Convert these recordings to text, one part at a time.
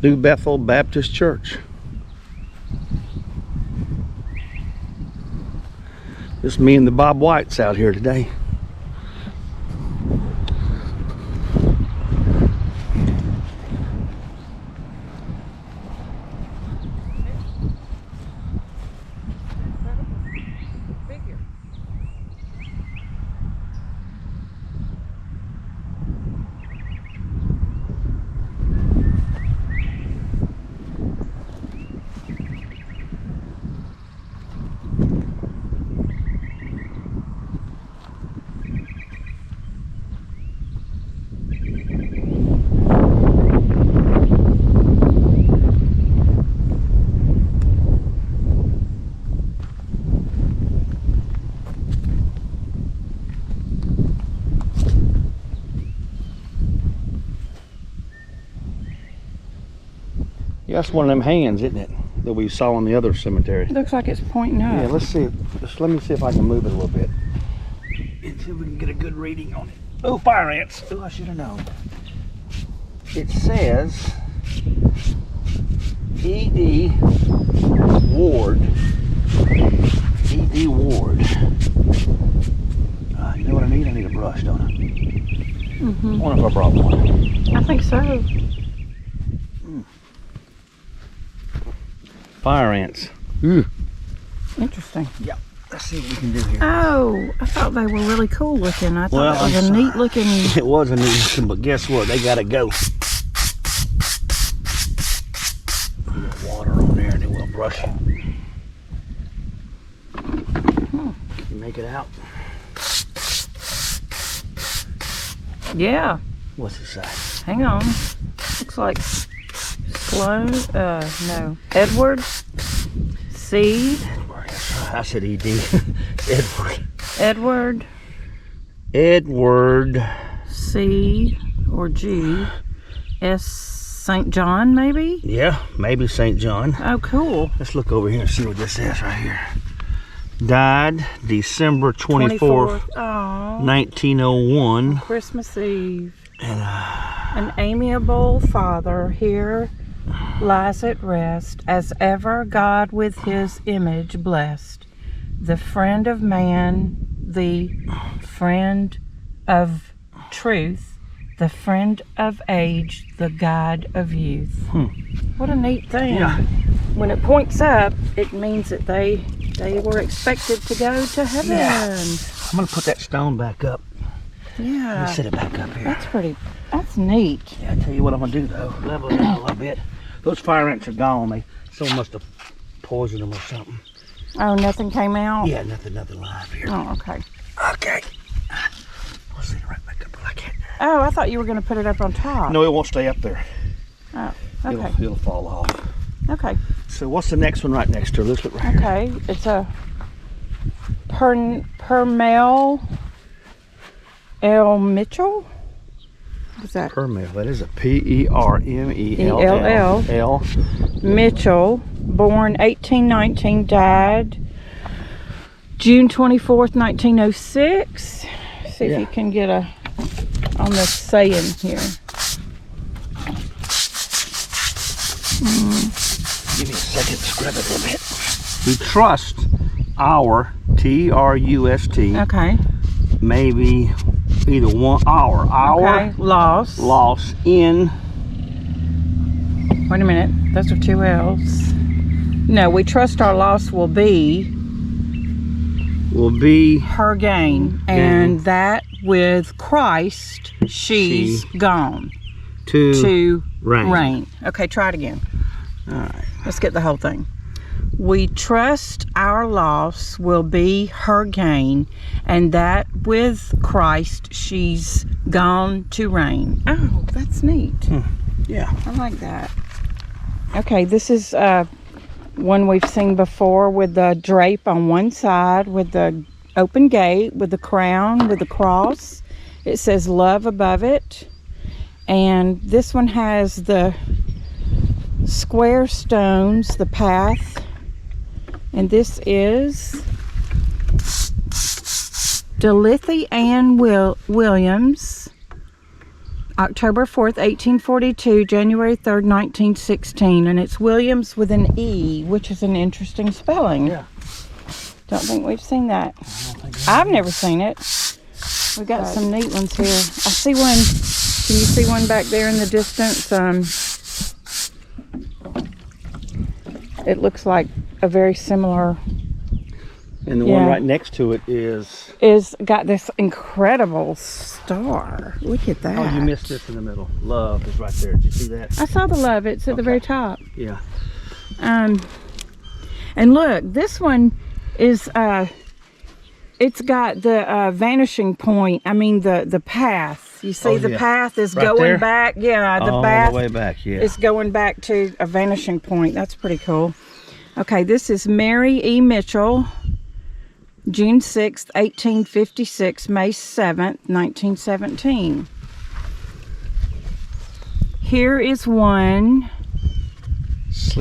New Bethel Baptist Church. Just me and the Bob Whites out here today. Yeah, that's one of them hands, isn't it? That we saw in the other cemetery. It looks like it's pointing up. Yeah, let's see. Let me see if I can move it a little bit. And see if we can get a good reading on it. Oh, fire ants. Oh, I should have known. It says E.D. Ward. E.D. Ward. You know what I need? I need a brush, don't I? Mm-hmm. I wonder if I brought one. I think so. Fire ants. Interesting. Yep. Let's see what we can do here. Oh, I thought they were really cool looking. I thought it was a neat looking. It was a neat looking, but guess what? They gotta go. Put a little water on there and then we'll brush it. Can you make it out? Yeah. What's it say? Hang on. Looks like Sloan. No. Edward. Seed. I said E.D. Edward. Edward. Edward. C or G. S. St. John, maybe? Yeah, maybe St. John. Oh, cool. Let's look over here and see what this says right here. Died December 24th, 1901. Christmas Eve. And, An amiable father here lies at rest, as ever God with his image blessed. The friend of man, the friend of truth, the friend of age, the guide of youth. What a neat thing. Yeah. When it points up, it means that they were expected to go to heaven. Yeah. I'm gonna put that stone back up. Yeah. Let me set it back up here. That's neat. Yeah, I tell you what I'm gonna do though. Level it out a little bit. Those fire ants are gone. Someone must have poisoned them or something. Oh, nothing came out? Yeah, nothing live here. Oh, okay. Okay. I'll set it right back up like that. Oh, I thought you were going to put it up on top. No, it won't stay up there. Oh, okay. It'll fall off. Okay. So what's the next one right next to her? Let's look right here. Okay. It's a Permel L. Mitchell. What's that? Permel. That is a P-E-R-M-E-L-L. L. Mitchell, born 1819, died June 24th, 1906. See if you can get on the saying here. Give me a second to scrub it a little bit. We trust our, T-R-U-S-T. Okay. Maybe either one, our. Okay. Loss in. Wait a minute. Those are two L's. No, we trust our loss will be her gain, and that with Christ she's gone to reign. Okay, try it again. All right. Let's get the whole thing. We trust our loss will be her gain, and that with Christ she's gone to reign. Oh, that's neat. Yeah. I like that. Okay, this is one we've seen before with the drape on one side, with the open gate, with the crown, with the cross. It says love above it. And this one has the square stones, the path. And this is Delithy Ann Williams, October 4th, 1842, January 3rd, 1916. And it's Williams with an E, which is an interesting spelling. Yeah. Don't think we've seen that. I've never seen it. We got some neat ones here. I see one. Can you see one back there in the distance? It looks like a very similar. And the one right next to it is got this incredible star. Look at that. Oh, you missed this in the middle. Love is right there. Did you see that? I saw the love. It's at the very top. Yeah. And look, this one is it's got the vanishing point. I mean the path. You see the path is right going there? Back. Yeah, the path all the way back. Yeah. It's going back to a vanishing point. That's pretty cool. Okay, this is Mary E. Mitchell. June 6th, 1856, May 7th, 1917. Here is one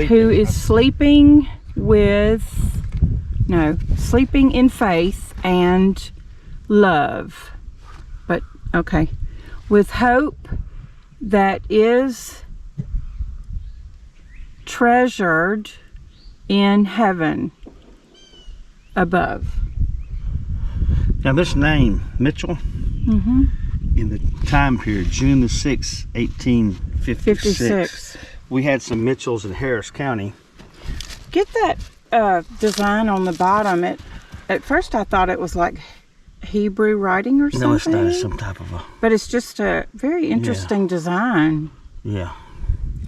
who is sleeping in faith and love. But, okay. With hope that is treasured in heaven above. Now this name, Mitchell, in the time period, June the 6th, 1856, we had some Mitchells in Harris County. Get that design on the bottom. At first I thought it was like Hebrew writing or something. No, it's not. It's some type of a... But it's just a very interesting design. Yeah.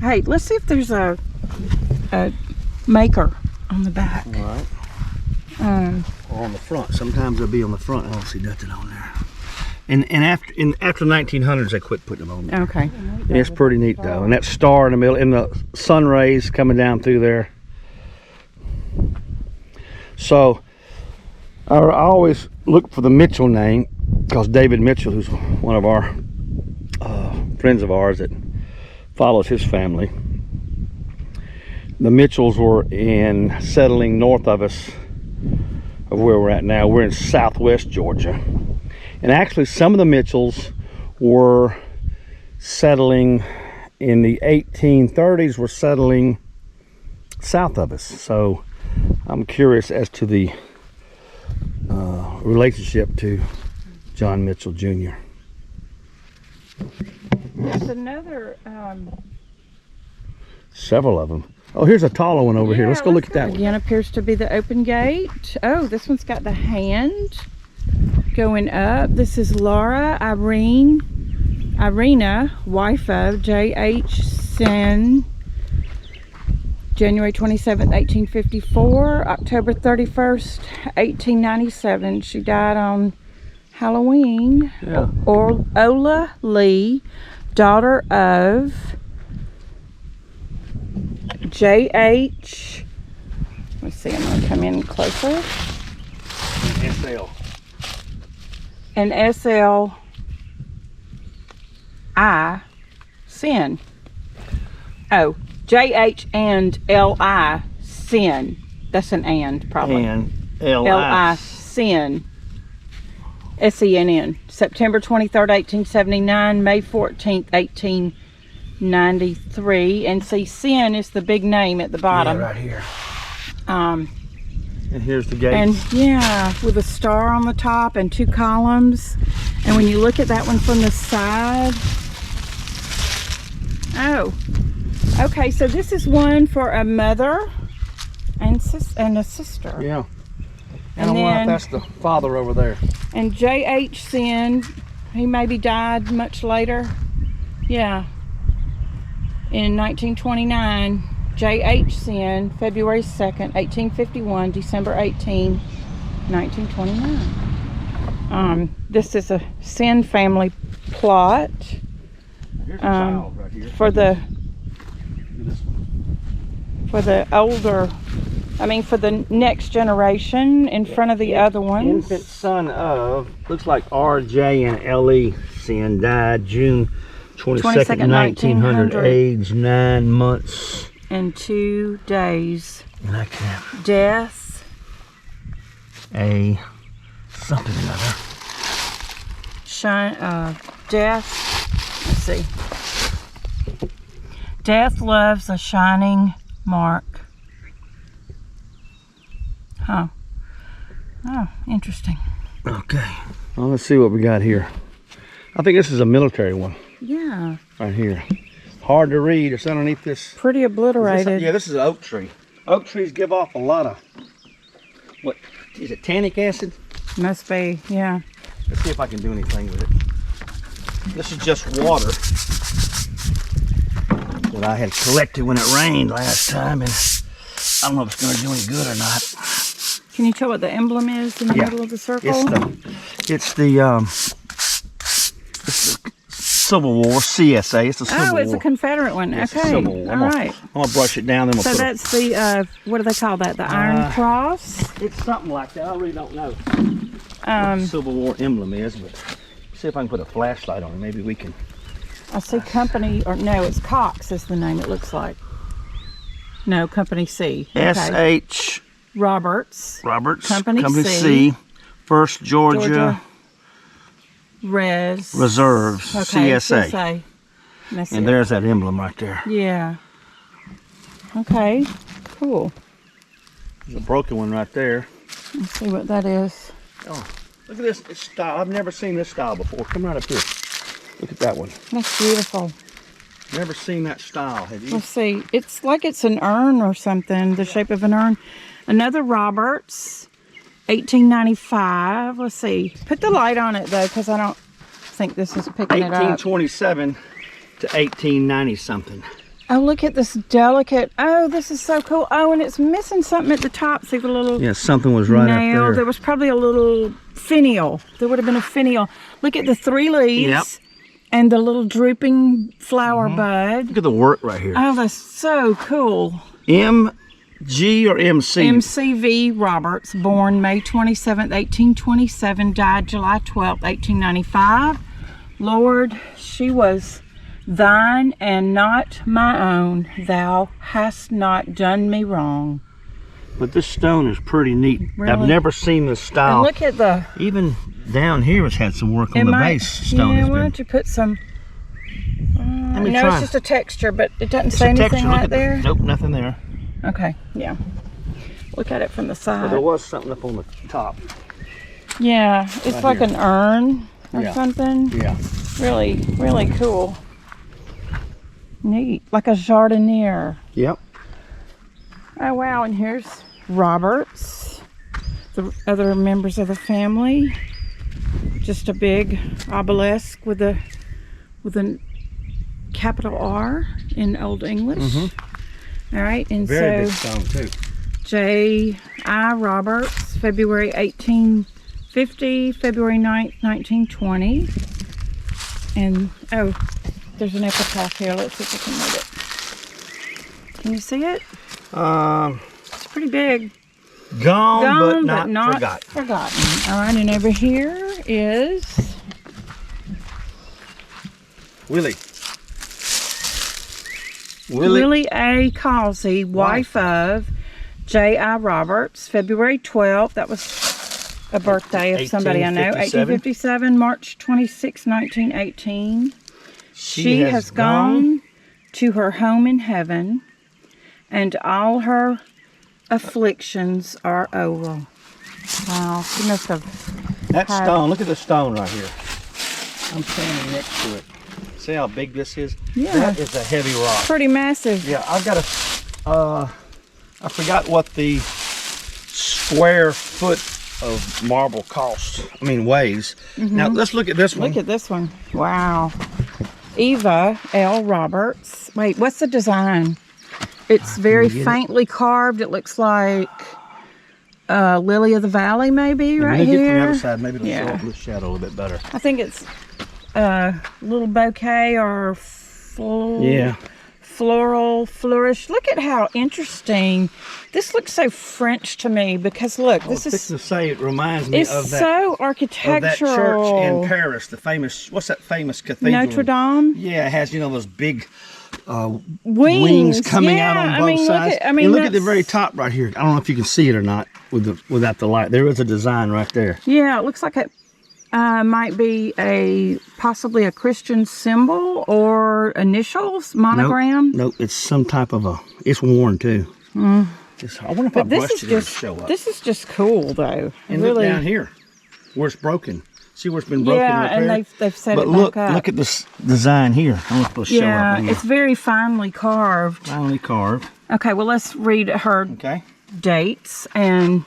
Hey, let's see if there's a maker on the back. All right. Or on the front. Sometimes they'll be on the front. I don't see nothing on there. And after 1900s, they quit putting them on there. Okay. And it's pretty neat though. And that star in the middle, and the sun rays coming down through there. So I always look for the Mitchell name because David Mitchell, who's one of our friends of ours that follows his family, the Mitchells were settling north of us, of where we're at now. We're in southwest Georgia, and actually some of the Mitchells were settling in the 1830s, were settling south of us. So I'm curious as to the relationship to John Mitchell Jr. There's another several of them. Oh, here's a taller one over here. Let's go look at that one. Again, appears to be the open gate. Oh, this one's got the hand going up. This is Laura Irena, wife of J.H. Sin, January 27th, 1854, October 31st, 1897. She died on Halloween. Yeah. Ola Lee, daughter of J.H. Let's see, I'm going to come in closer. SL. And S.L.I. Sin. Oh, J.H. and L.I. Sin. That's an and, probably. And L.I. L.I. Sin. S-E-N-N. September 23rd, 1879. May 14th, 1893. And see, Sin is the big name at the bottom. Yeah, right here. And here's the gate. And yeah, with a star on the top and two columns. And when you look at that one from the side. Oh. Okay, so this is one for a mother and a sister. Yeah. And I wonder if that's the father over there. And J.H. Sin, he maybe died much later. Yeah. In 1929. J.H. Sin, February 2nd, 1851, December 18, 1929. This is a Sin family plot. Here's a child right here. For the older, for the next generation in front of the other ones. Infant son of, looks like R.J. and L.E. Sin, died June 22nd, 1900, age 9 months. And 2 days. And I can't. Death. A something or other. Death. Let's see. Death loves a shining mark. Huh. Oh, interesting. Okay. Well, let's see what we got here. I think this is a military one. Yeah. Right here. Hard to read. It's underneath this. Pretty obliterated. Yeah, this is an oak tree. Oak trees give off a lot of, what, is it tannic acid? Must be, yeah. Let's see if I can do anything with it. This is just water that I had collected when it rained last time, and I don't know if it's going to do any good or not. Can you tell what the emblem is in the middle of the circle? It's the Civil War, CSA. It's the Civil War. Oh, it's a Confederate one. It's okay. Civil War. All right. I'm going to brush it down. Then we'll so that's the, what do they call that? The Iron Cross? It's something like that. I really don't know what the Civil War emblem is, but see if I can put a flashlight on it. Maybe we can. I see Company, or no, it's Cox is the name it looks like. No, Company C. Okay. S.H. Roberts. Company C. First Georgia Reserves. Okay, CSA. And there's that emblem right there. Yeah. Okay. Cool. There's a broken one right there. Let's see what that is. Oh, look at this style. I've never seen this style before. Come right up here. Look at that one. That's beautiful. Never seen that style, have you? Let's see. It's like it's an urn or something, the shape of an urn. Another Roberts, 1895. Let's see. Put the light on it, though, because I don't think this is picking it up. 1827 to 1890 something. Oh, look at this delicate. Oh, this is so cool. Oh, and it's missing something at the top. See the little yeah, something was right nail. up there. There was probably a little finial. There would have been a finial. Look at the 3 leaves. Yep. And the little drooping flower bud. Look at the work right here. Oh, that's so cool. M.G. or M.C.? M.C.V. Roberts, born May 27th, 1827, died July 12th, 1895. Lord, she was thine and not my own. Thou hast not done me wrong. But this stone is pretty neat. Really? I've never seen this style. And look at the... Even down here it's had some work on the base stone. Yeah, why don't you put some... Let me no, try. it's just a texture, but it doesn't say anything right there. Nope, nothing there. Okay, yeah. Look at it from the side. Well, there was something up on the top. Yeah, it's Right like here. an urn or something. Yeah. Really, really cool. Neat, like a jardiniere. Yep. Oh wow, and here's Roberts, the other members of the family. Just a big obelisk with a capital R in Old English. All right, and Very big so stone too. J.I. Roberts, February 1850, February 9th, 1920. And oh, there's an epitaph here. Let's see if I can read it. Can you see it? It's pretty big. Gone but not forgotten. All right, and over here is Willie A. Causey, wife of J.I. Roberts, February 12th. That was a birthday of somebody I know. 1857, March 26, 1918. She has gone to her home in heaven, and all her afflictions are over. Wow, she must have That stone, look at the stone right here. I'm standing next to it. See how big this is? Yeah. That is a heavy rock. pretty massive. Yeah, I've got I forgot what the square foot of marble costs. I mean, weighs. Now, let's look at this one. Look at this one. Wow. Eva L. Roberts. Wait, what's the design? It's very faintly carved. It looks like Lily of the Valley, maybe, right here. Get from the here. other side. Maybe it'll show up in the shadow a little bit better. I think it's a little bouquet or floral flourish. Look at how interesting. This looks so French to me because look, this is to say it reminds me it's of that. so architectural. Of that church in Paris, the famous, what's that famous cathedral? Notre Dame. Yeah, it has, you know, those big Wings coming out on both sides. Look at the that's- very top right here. I don't know if you can see it or not without the light. There is a design right there. Yeah, it looks like Might be possibly a Christian symbol or initials, monogram. Nope, it's some type of it's worn too. I wonder if I brushed it, it'll show up. This is just cool though. And really, look down here, where it's broken. See where it's been broken? Yeah, and and they've set but it look, back up. look at this design here. I want to show up. Yeah, on it's very finely carved. finely carved. Okay, well let's read her Okay. dates. And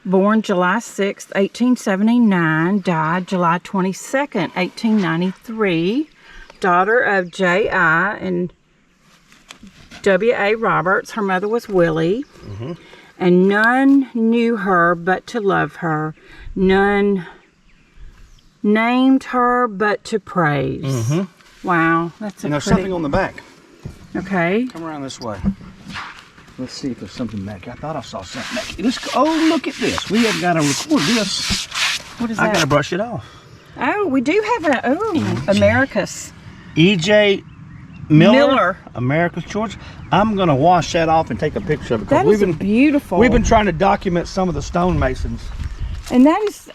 born July 6th, 1879, died July 22nd, 1893. Daughter of J.I. and W.A. Roberts. Her mother was Willie. And none knew her but to love her. None named her but to praise. Wow, that's a And there's pretty... something on the back. Okay. Come around this way. Let's see if there's something back. I thought I saw something back. Oh, look at this. We have got to record this. What is I that? got to brush it off. Oh, we do have Americus. E.J. Miller. Miller. America's Georgia. I'm going to wash that off and take a picture of it. That is beautiful. We've been trying to document some of the stonemasons. And that is,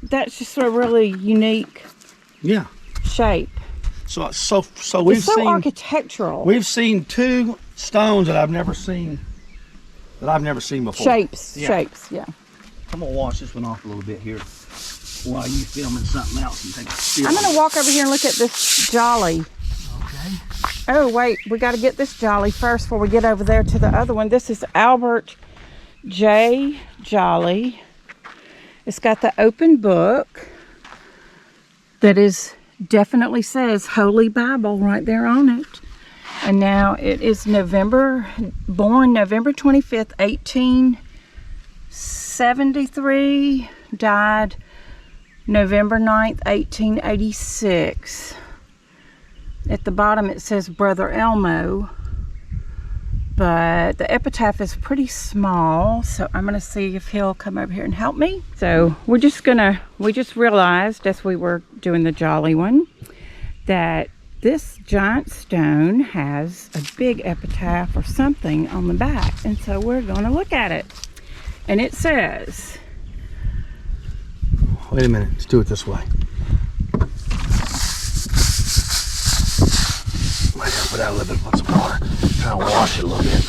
that's just a really unique Yeah. shape. So we've It's so seen architectural. we've seen two stones that I've never seen before. Shapes, yeah. I'm gonna wash this one off a little bit here while you filming something else and take a still. I'm going to walk over here and look at this jolly. Okay. Oh, wait, we got to get this jolly first before we get over there to the other one. This is Albert J. Jolly. It's got the open book that definitely says Holy Bible right there on it. And now it is born November 25th, 1873, died November 9th, 1886. At the bottom it says Brother Elmo, but the epitaph is pretty small, so I'm gonna see if he'll come over here and help me. So we just realized as we were doing the jolly one that this giant stone has a big epitaph or something on the back, and so we're gonna look at it. And it says, Wait a minute, let's do it this way. I gotta put out a little bit of some water. Try to wash it a little bit.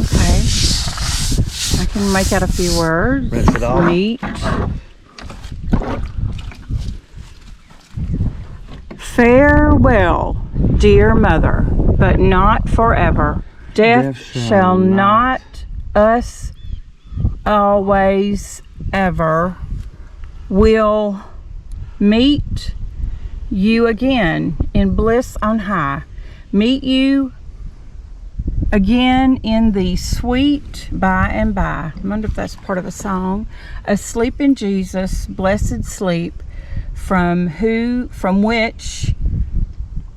okay, I can make out a few words. Rinse it off. Meet. Farewell, dear mother, but not forever. Death shall not us always ever will meet you again in bliss on high. Meet you again in the sweet by and by. I wonder if that's part of a song. Asleep in Jesus, blessed sleep, from which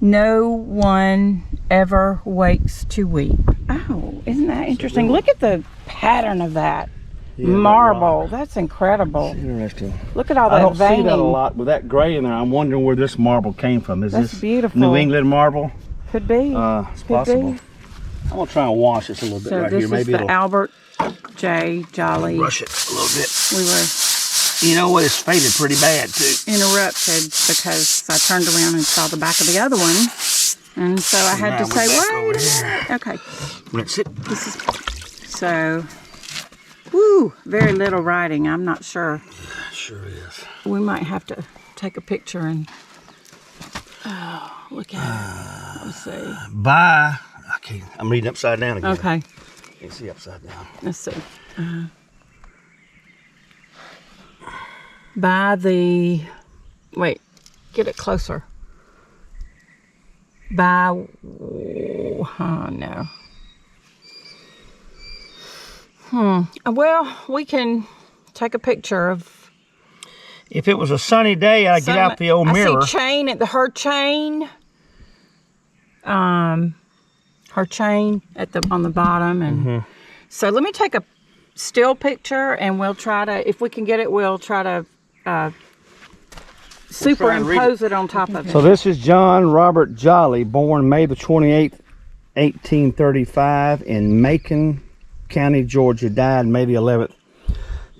no one ever wakes to weep. Oh, isn't that interesting? Look at the pattern of that. Yeah, marble. that That's incredible. That's interesting. Look at all that I don't veining. see that a lot with that gray in there. I'm wondering where this marble came from. Is That's this beautiful. New England marble? Could be. It's Could possible. be. I'm gonna try and wash this a little bit So right this here. Maybe is the it'll Albert J. Jolly. brush it a little bit. We were You know what? It's faded pretty bad too. interrupted because I turned around and saw the back of the other one, and so I had Now to we're say, back wait over a minute. Okay, Rinse it. this is so. Woo! Very little writing. I'm not sure. Sure is. We might have to take a picture and look at it. Let's see. Bye. Okay, I'm reading upside down again. Okay, Can't see upside down. let's see. By the, wait, get it closer. By, oh no. Well, we can take a picture of. If it was a sunny day, I'd get out the old mirror. I see chain at her chain. Her chain on the bottom, and so let me take a still picture, and we'll try to, if we can get it, we'll try to superimpose it on top of it. So this is John Robert Jolly, born May the 28th, 1835 in Macon County, Georgia. Died May the 11th,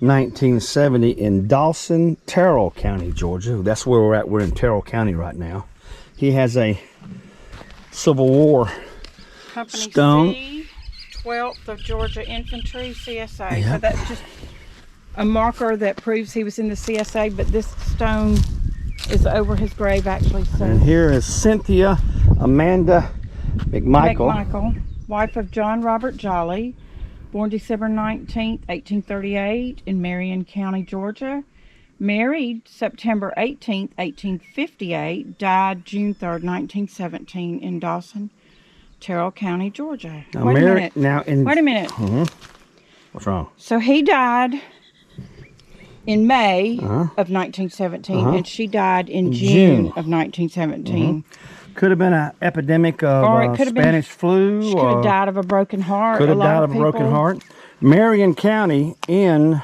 1970 in Dawson, Terrell County, Georgia. That's where we're at. We're in Terrell County right now. He has a Civil War Company stone. C, 12th of Georgia Infantry, CSA. Yeah. So that's just a marker that proves he was in the CSA, but this stone is over his grave actually. So. And here is Cynthia Amanda McMichael. Wife of John Robert Jolly, born December 19th, 1838 in Marion County, Georgia. Married September 18th, 1858. Died June 3rd, 1917 in Dawson, Terrell County, Georgia. Now, Wait a minute. Wait a minute. What's wrong? So he died in May of 1917, and she died in June of 1917. Could have been an epidemic of Spanish flu. She could have died of a broken heart. Could have died of a broken heart. Marion County in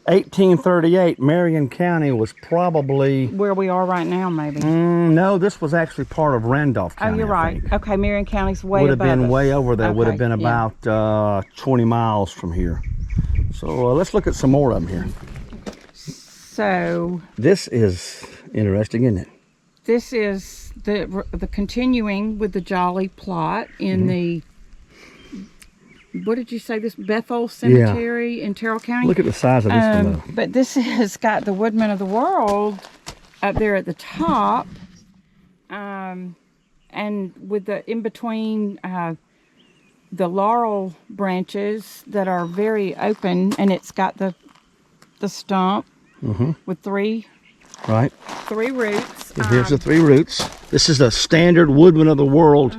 1838. Marion County was probably where we are right now, maybe. No, this was actually part of Randolph County. Oh, you're right. Okay, Marion County's way would above have been us. way over there. Okay, would have been about 20 miles from here. So let's look at some more of them here. So this is interesting, isn't it? This is the continuing with the Jolly plot in the, what did you say, this Bethel Cemetery in Terrell County? Look at the size of this one, though. But this has got the Woodman of the World up there at the top, and with the in between the laurel branches that are very open, and it's got the stump with three roots. Here's the 3 roots. This is a standard Woodman of the World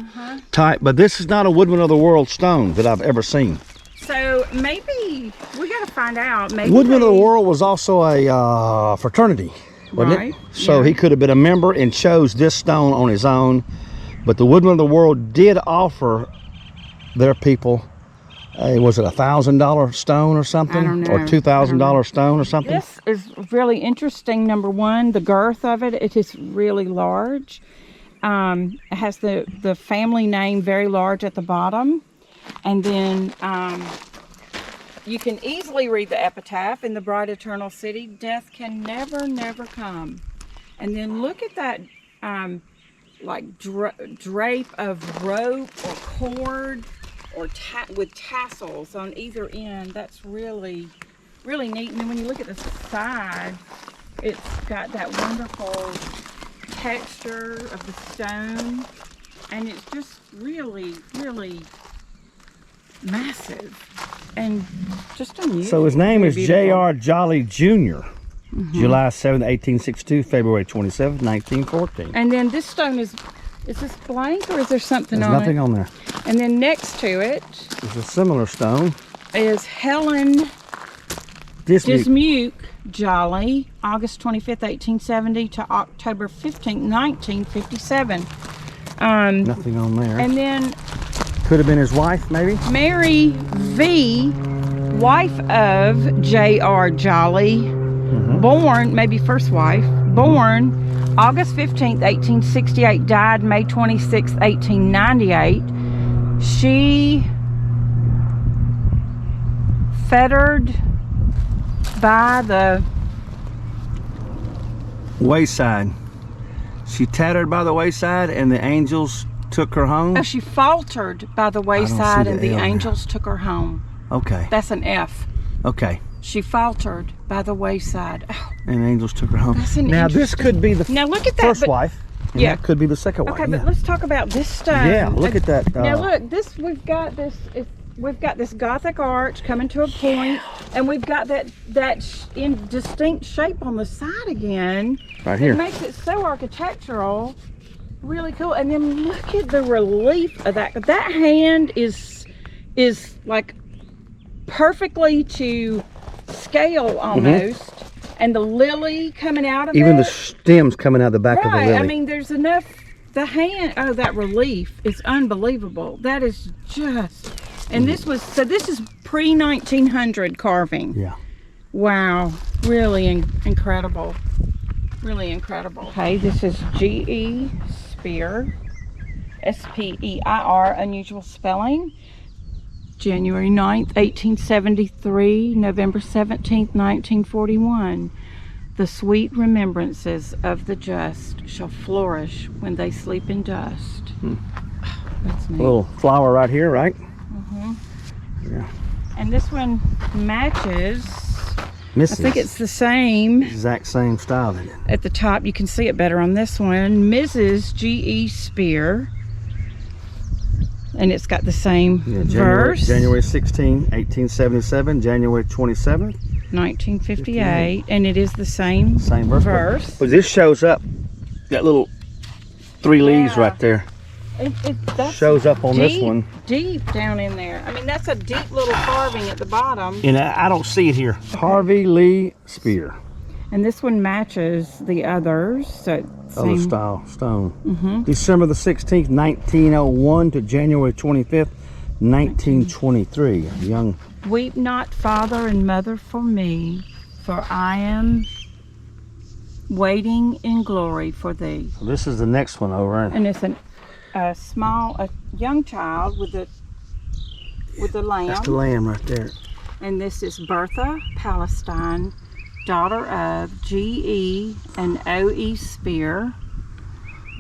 type, but this is not a Woodman of the World stone that I've ever seen. So maybe we got to find out. Maybe Woodman of the World was also a fraternity, wasn't it? So he could have been a member and chose this stone on his own. But the Woodman of the World did offer their people, was it $1,000 stone or something? I don't know. Or $2,000 stone or something? This is really interesting. Number one, the girth of it. It is really large. It has the family name very large at the bottom. And then you can easily read the epitaph in the bright eternal city. Death can never, never come. And then look at that like drape of rope or cord or with tassels on either end. That's really, really neat. And then when you look at the side, it's got that wonderful texture of the stone, and it's just really, really massive and just unusual. So his name is J.R. Jolly Jr. July 7th, 1862, February 27th, 1914. And then this stone is this blank or is there something There's on nothing it? on there. And then next to it It's a similar stone. is Helen Dismuke Jolly, August 25th, 1870 to October 15th, 1957. Nothing on there. And then Could have been his wife, maybe? Mary V, wife of J.R. Jolly, born, maybe first wife, born August 15th, 1868, died May 26th, 1898. She fettered by the Wayside. She tattered by the wayside and the angels took her home? she faltered by the wayside and the L angels took her home. Okay. That's an F. Okay. She faltered by the wayside. Oh, And angels took her home. That's an Now this could be the now look at that. first wife. And Yeah. that could be the second wife. Okay, but let's talk about this stone. Yeah, look at that. Now look, we've got this Gothic arch coming to a point, and we've got that in distinct shape on the side again. Right here. It makes it so architectural, really cool. And then look at the relief of that. That hand is like perfectly to scale almost. And the lily coming out of Even it. the stems coming out the back of the lily. I mean, there's enough. The hand, that relief is unbelievable. That is just, and this is pre-1900 carving. Yeah. Wow, really incredible. Really incredible. Okay, this is G.E. Spear, S-P-E-I-R, unusual spelling. January 9th, 1873, November 17th, 1941. The sweet remembrances of the just shall flourish when they sleep in dust. That's neat. A little flower right here, right? Yeah. And this one matches. Mrs. I think it's the same. Exact same style, isn't it? At the top, you can see it better on this one. Mrs. G.E. Spear. And it's got the same verse. January 16, 1877, January 27th. 1958. And it is the same verse. But this shows up, that little 3 leaves right there. That shows up on this one. Deep down in there. I mean, that's a deep little carving at the bottom. And I don't see it here. Okay. Harvey Lee Spear. And this one matches the others. So other style stone. December the 16th, 1901 to January 25th, 1923. Young. Weep not, father and mother, for me, for I am waiting in glory for thee. So this is the next one over. And it's a young child with the lamb. That's the lamb right there. And this is Bertha Palestine, daughter of G.E. and O.E. Spear,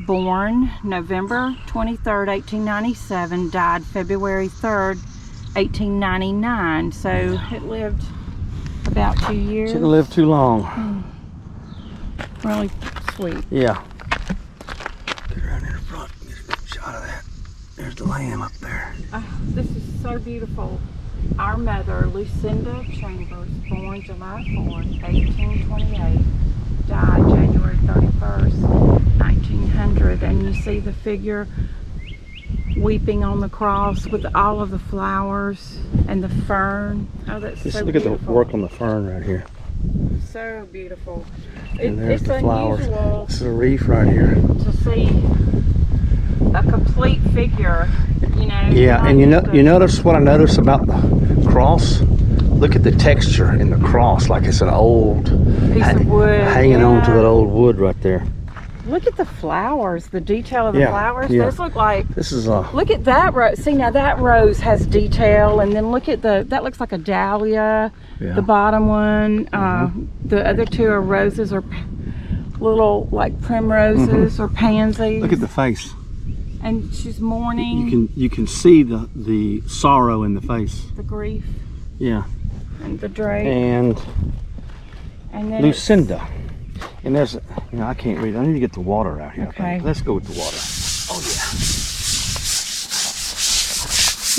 born November 23rd, 1897, died February 3rd, 1899. So it lived about 2 years. Didn't live too long. Really sweet. Yeah. Get around in the front and get a good shot of that. There's the lamb up there. This is so beautiful. Our mother, Lucinda Chambers, born July 4th, 1828, died January 31st, 1900. And you see the figure weeping on the cross with all of the flowers and the fern. Oh, that's Just so look beautiful. at the work on the fern right here. So beautiful. And there's It's the flowers. unusual It's a reef right here. to see a complete figure, you know. Yeah, and you notice what I noticed about the cross? Look at the texture in the cross, like it's an old piece of wood hanging on to that old wood right there. Look at the flowers, the detail of the flowers. Yeah. Those look like, this is look at that rose. See, now that rose has detail, and then look at that looks like a dahlia, the bottom one. The other two are roses or little like primroses or pansies. Look at the face. And she's mourning. You can see the sorrow in the face. The grief. Yeah. And the drape. And then Lucinda. And there's, I can't read. I need to get the water out here. Okay. Let's go with the water. Oh yeah.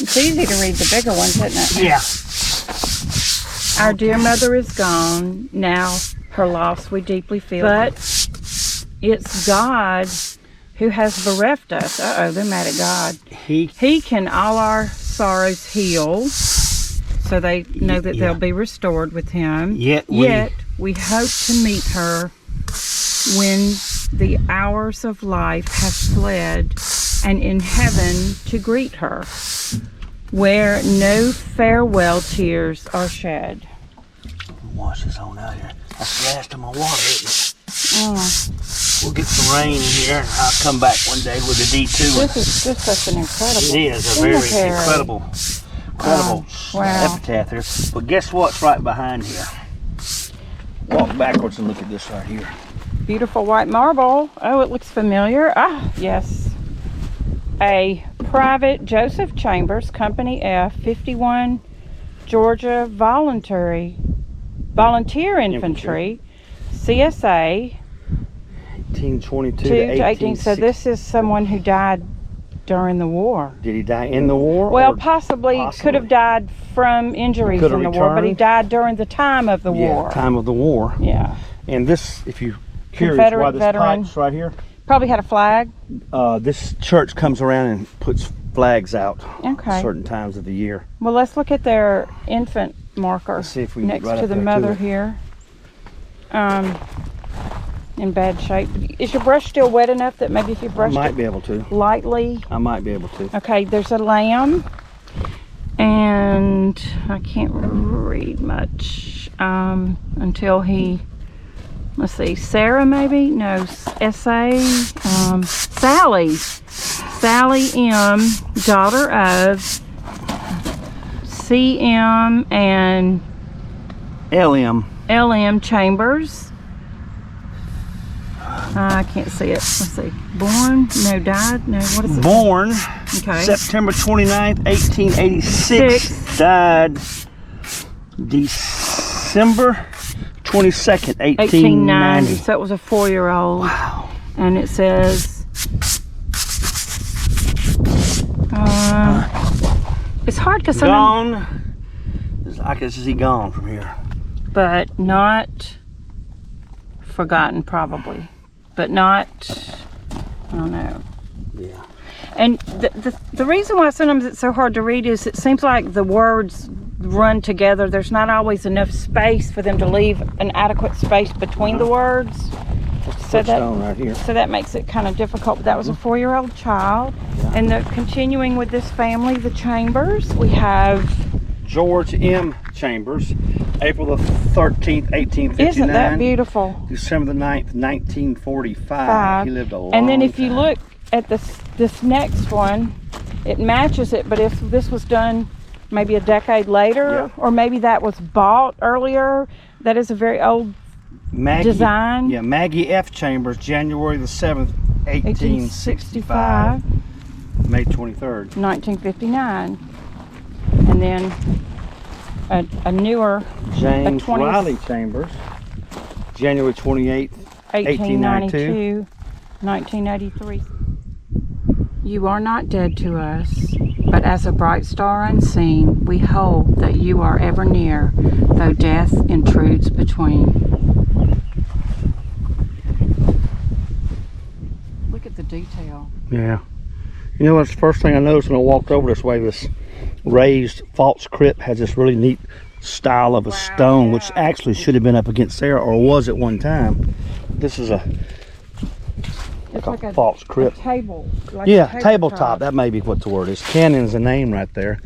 It's easy to read the bigger ones, isn't it? Yeah. Our dear mother is gone. Now her loss we deeply feel. But it's God who has bereft us. They're mad at God. He can all our sorrows heal, so they know that they'll be restored with him. Yet we hope to meet her when the hours of life have fled, and in heaven to greet her, where no farewell tears are shed. Wash this on out here. That's the last of my water, isn't it? We'll get some rain in here, and I'll come back one day with a D2. This is just such an incredible. It is a very incredible epitaph here. But guess what's right behind here? Walk backwards and look at this right here. Beautiful white marble. Oh, it looks familiar. Yes. A private Joseph Chambers, Company F, 51 Georgia Volunteer Infantry, CSA. 1822 to 1860. So this is someone who died during the war. Did he die in the war? Well, possibly could have died from injuries in the war, but he died during the time of the war. Time of the war. Yeah. And this, if you're curious Confederate why this pipe's right here, probably had a flag. this church comes around and puts flags out at certain times of the year. Well, let's look at their infant marker. Let's see if we can next get right to up the there mother to it. here. In bad shape. Is your brush still wet enough that maybe if you brush I might be able to. Lightly? I might be able to. Okay, there's a lamb, and I can't read much until he, let's see, Sarah maybe? No, S.A. Sally M., daughter of CM and LM chambers. I can't see it. Let's see. Born? No, died? No, what is it? Born Okay. September 29th, 1886. Died December 22nd, 1890. So it was a 4-year-old. Wow. And it says, it's hard because Gone. I can see gone from here. But not forgotten, probably. But not, I don't know. Yeah. And the reason why sometimes it's so hard to read is it seems like the words run together. There's not always enough space for them to leave an adequate space between the words. So that, right here. so that makes it kind of difficult. But that was a 4-year-old child. Yeah. And continuing with this family, the Chambers, we have George M. Chambers, April the 13th, 1859. Isn't that beautiful? December the 9th, 1945. He lived a long time. And then if you look at this next one, it matches it, but if this was done maybe a decade later, or maybe that was bought earlier, that is a very old design. Yeah, Maggie F. Chambers, January the 7th, 1865. May 23rd. 1959. And then a newer James Riley Chambers, January 28th, 1892, 1983. You are not dead to us, but as a bright star unseen, we hold that you are ever near, though death intrudes between. Look at the detail. Yeah. You know what's the first thing I noticed when I walked over this way? This raised false crypt has this really neat style of a stone, which actually should have been up against there, or was at one time. This is like a false crypt. A table. Like Yeah, tabletop. That may be what the word is. Cannon's the name right there.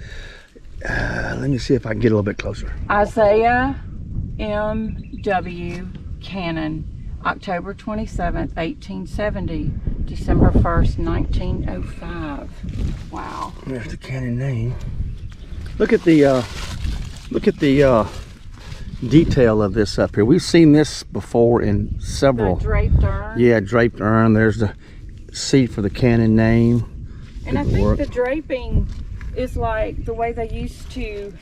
Let me see if I can get a little bit closer. Isaiah M.W. Cannon, October 27th, 1870, December 1st, 1905. Wow. There's the Cannon name. Look at the detail of this up here. We've seen this before in several. The draped urn. Yeah, draped urn. There's the seat for the Cannon name. And I think the draping is like the way they used to.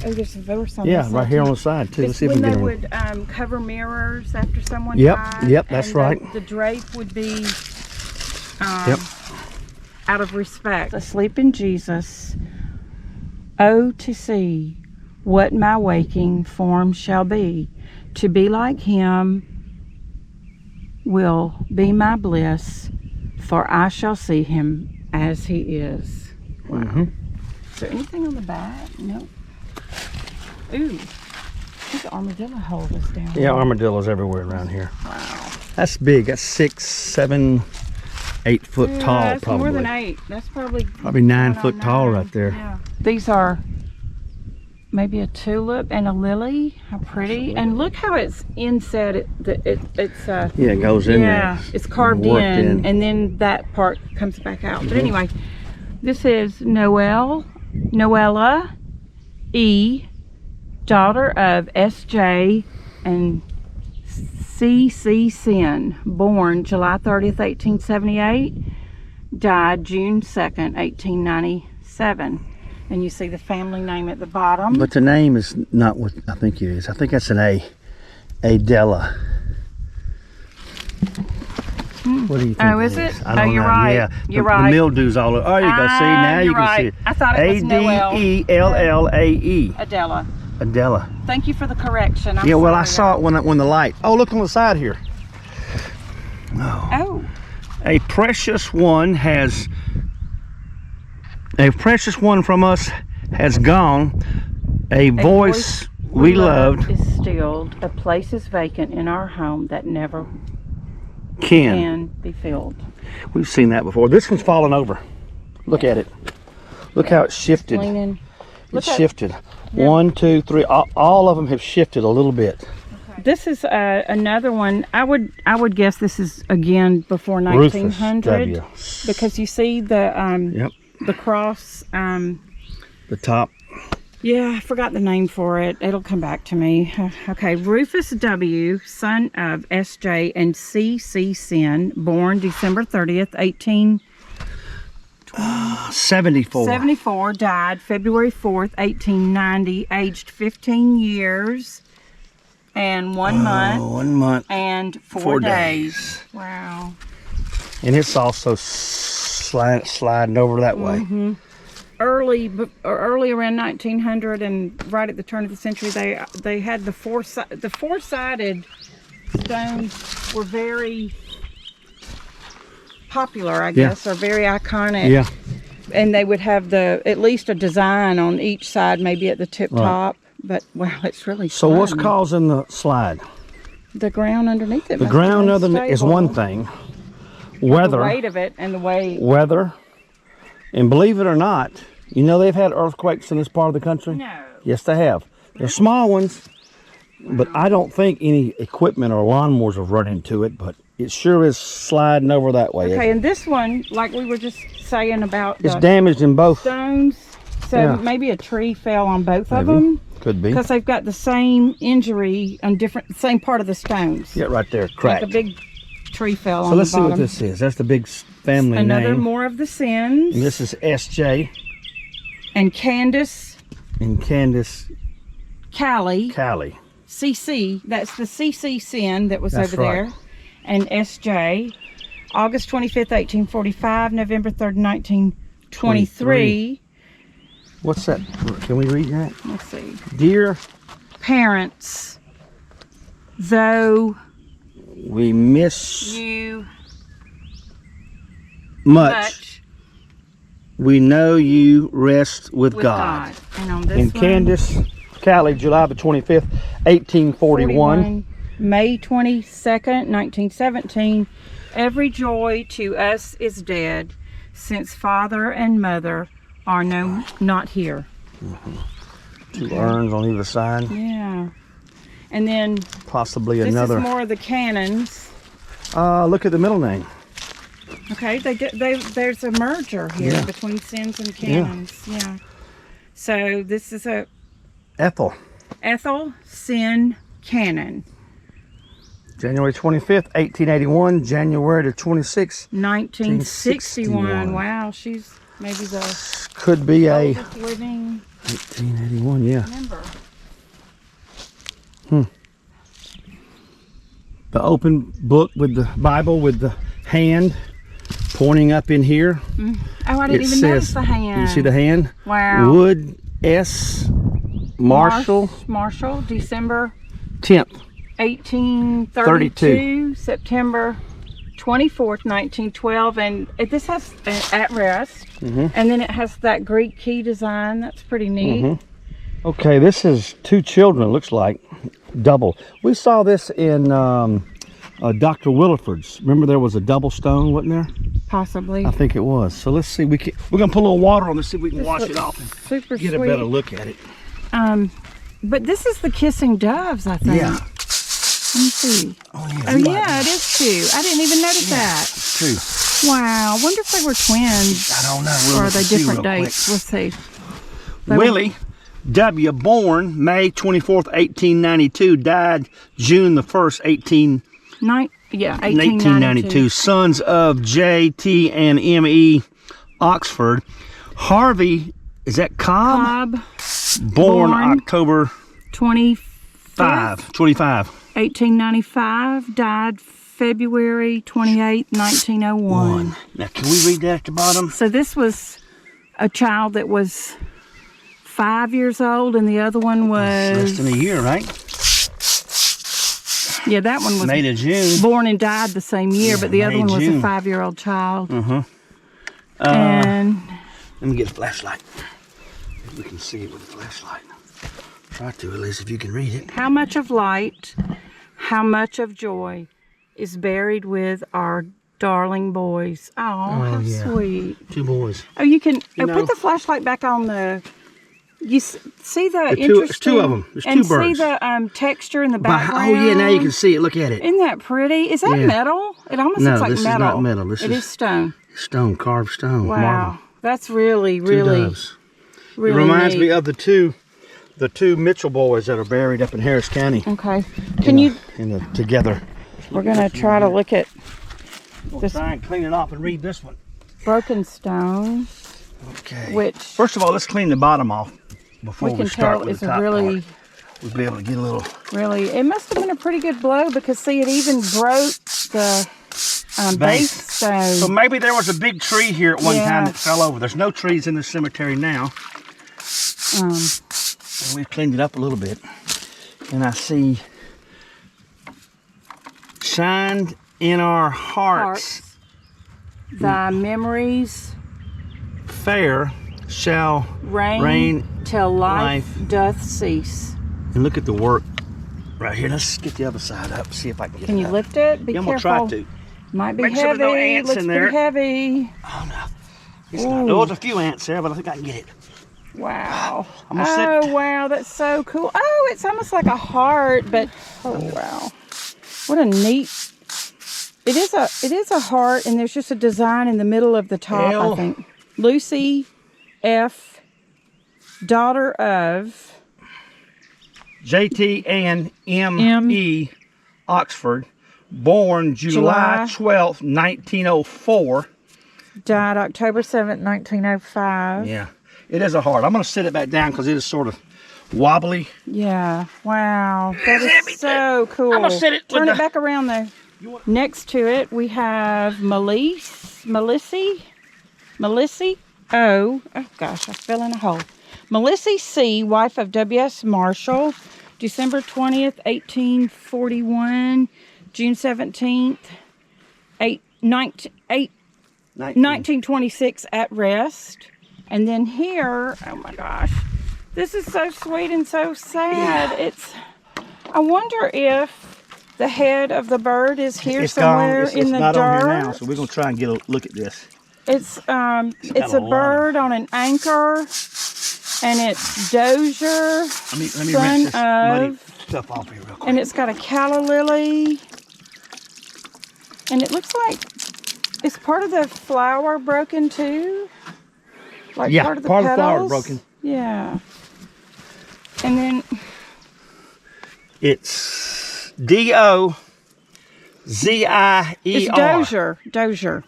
Oh, there's some verse on this Yeah, right here on the side too. Let's see if we when can they get it. would cover mirrors after someone Yep, died. yep, that's and right. The drape would be Yep. out of respect. Asleep in Jesus. Oh, to see what my waking form shall be. To be like him will be my bliss, for I shall see him as he is. Wow. Is there anything on the back? Nope. Ooh, I think the armadillo hold us down. Yeah, armadillos everywhere around here. Wow. That's big. That's 6, 7, 8 foot tall, that's probably. more than 8. That's probably 9 foot tall right there. Yeah. These are maybe a tulip and a lily. How pretty! And look how it's inset. It's Yeah, it goes in there. Yeah, it's carved in, and then that part comes back out. But anyway, this is Noella E., daughter of S.J. and C.C. Sin, born July 30th, 1878, died June 2nd, 1897. And you see the family name at the bottom. But the name is not what I think it is. I think that's an A. Adela. What do you think? Oh, is it? I don't you're know. right. Yeah, You're the right. mildew's all over. Oh, you go. See, now you you're can right. see it. I thought it was Noelle. Adellalae. Adela. Adela. Thank you for the correction. I'm Yeah, well, I sorry. saw it when the light. Oh, look on the side here. Oh. Oh. A precious one from us has gone. A voice we loved is stilled. A place is vacant in our home that never can. can be filled. We've seen that before. This one's fallen over. Look at it. Look how it's shifted. Leaning. It's shifted. Yeah. 1, 2, 3. All of them have shifted a little bit. Okay. This is another one. I would guess this is again before 1900 because you see the yep. the cross. The top. Yeah, I forgot the name for it. It'll come back to me. Okay, Rufus W., son of S.J. and C.C. Sin, born December 30th, 74. 74, died February 4th, 1890, aged 15 years and 1 month. 1 month. And 4 days. Wow. And it's also sliding over that way. Mm-hmm. Early around 1900 and right at the turn of the century, they had the four-sided stones were very popular, I guess, or very iconic. Yeah. And they would have at least a design on each side, maybe at the tip top. But wow, it's really so sliding. what's causing the slide? The ground underneath it. The ground underneath is one thing. Weather. The weight of it and the weight. Weather. And believe it or not, you know they've had earthquakes in this part of the country? No. Yes, they have. They're small ones, but I don't think any equipment or lawnmowers have run into it, but it sure is sliding over that way. Okay, and this one, like we were just saying about it's damaged in both. Stones. So maybe a tree fell on both of them. Could be. Because they've got the same injury on same part of the stones. Yeah, right there, cracked. Like a big tree fell on So let's the see bottom. what this is. That's the big family name. Another more of the Sins. And this is S.J. And Candace. And Candace. Callie. C.C. That's the C.C. Sin that was That's over right. there. And S.J. August 25th, 1845. November 3rd, 1923. What's that? Can we read that? Let's see. Dear parents, though we miss you much, we know you rest with God. And on this And Candace Callie, July the 25th, 1841. May 22nd, 1917. Every joy to us is dead, since father and mother are not here. Two urns on either side. Yeah. And then possibly this another. This is more of the cannons. Look at the middle name. Okay, there's a merger here between Sins and Cannons. Yeah. So this is a Ethel Sin Cannon. January 25th, 1881. January the 26th, 1961. Wow, she's maybe the could be a oldest living 1881. Yeah. member. The open book with the Bible with the hand pointing up in here. Oh, I didn't even notice the hand. You see the hand? Wow. Wood S. Marshall. Marshall, December 10th. 1832, September 24th, 1912. And this has at rest. And then it has that Greek key design. That's pretty neat. Okay, this is two children, it looks like. Double. We saw this in Dr. Williford's. Remember there was a double stone, wasn't there? Possibly. I think it was. So let's see. We're gonna put a little water on this, see if we can wash it off and super get sweet. a better look at it. But this is the Kissing Doves, I think. Yeah. Let me see. Oh yeah. Oh yeah, it is two. I didn't even notice that. It's two. Wow. Wonder if they were twins. I don't know. Or are they different dates? Let's see. Willie W. born May 24th, 1892. Died June the 1st, 1892. Sons of J, T, and M.E. Oxford. Harvey, is that Cobb? Born October 25. 1895. Died February 28, 1901. Now, can we read that at the bottom? So this was a child that was 5 years old, and the other one was less than a year, right? Yeah, that one was May to June. Born and died the same year, but the other one was a 5-year-old child. And let me get a flashlight. If we can see it with a flashlight. Try to, at least, if you can read it. How much of light, how much of joy is buried with our darling boys. Oh, how sweet. Two boys. Oh, you can put the flashlight back on the... You see the interesting... There's two of them. There's two birds. And see the texture in the background? Oh, yeah, now you can see it. Look at it. Isn't that pretty? Is that metal? It almost looks like metal. No, this is not metal. This is stone. Stone, carved stone. Wow. Marble. That's really, Two doves. really It reminds neat. me of the two the two Mitchell boys that are buried up in Harris County. Okay. Can you? Together. We're gonna try to look at We'll try and clean it off and read this one. broken stone. Okay. Which first of all, let's clean the bottom off before we can start tell with is the top really, part. We'll be able to get a little. really. It must have been a pretty good blow because see, it even broke the base stone. So maybe there was a big tree here at one time that fell over. There's no trees in the cemetery now. And we've cleaned it up a little bit. And I see shined in our hearts. Thy memories fair shall reign till life doth cease. And look at the work right here. Let's get the other side up. See if I can get it. Can you lift it? Be I'm careful. gonna try to. Might be Make heavy. sure there's no ants Looks in there. pretty heavy. Oh no, it's not. There was a few ants there, but I think I can get it. Wow. I'm gonna sit. Wow, that's so cool. Oh, it's almost like a heart, but oh wow. What a neat. It is a heart, and there's just a design in the middle of the top, I think. Lucy F., daughter of J.T. and M.E. Oxford, born July 12th, 1904. Died October 7th, 1905. Yeah, it is a heart. I'm going to sit it back down because it is sort of wobbly. Yeah, wow. That is so cool. I'm going to sit it. Turn it back around though. Next to it, we have Melissy. Oh gosh, I fell in a hole. Melissy C., wife of W.S. Marshall, December 20th, 1841, June 17th, 1926 at rest. And then here, oh my gosh, this is so sweet and so sad. Yeah. I wonder if the head of the bird is here it's somewhere gone. in the not dirt. On here now, so we're gonna try and get a look at this. It's a bird on an anchor, and it's Dozier. Let me rinse this muddy stuff off here real quick. And it's got a calla lily, and it looks like it's part of the flower broken too. Like part of the petals. Of the flower broken. Yeah. And then it's D-O-Z-I-E-R. it's Dozier.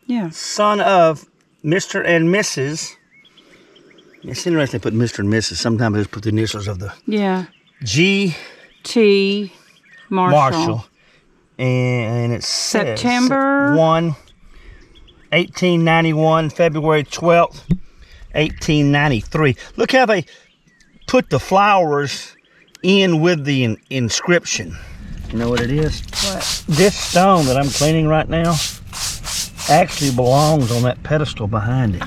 Yeah. Son of Mr. and Mrs. It's interesting they put Mr. and Mrs. Sometimes they just put the initials of the G.T. Marshall. And it's September 1, 1891, February 12th, 1893. Look how they put the flowers in with the inscription. You know what it is? What? This stone that I'm cleaning right now actually belongs on that pedestal behind it.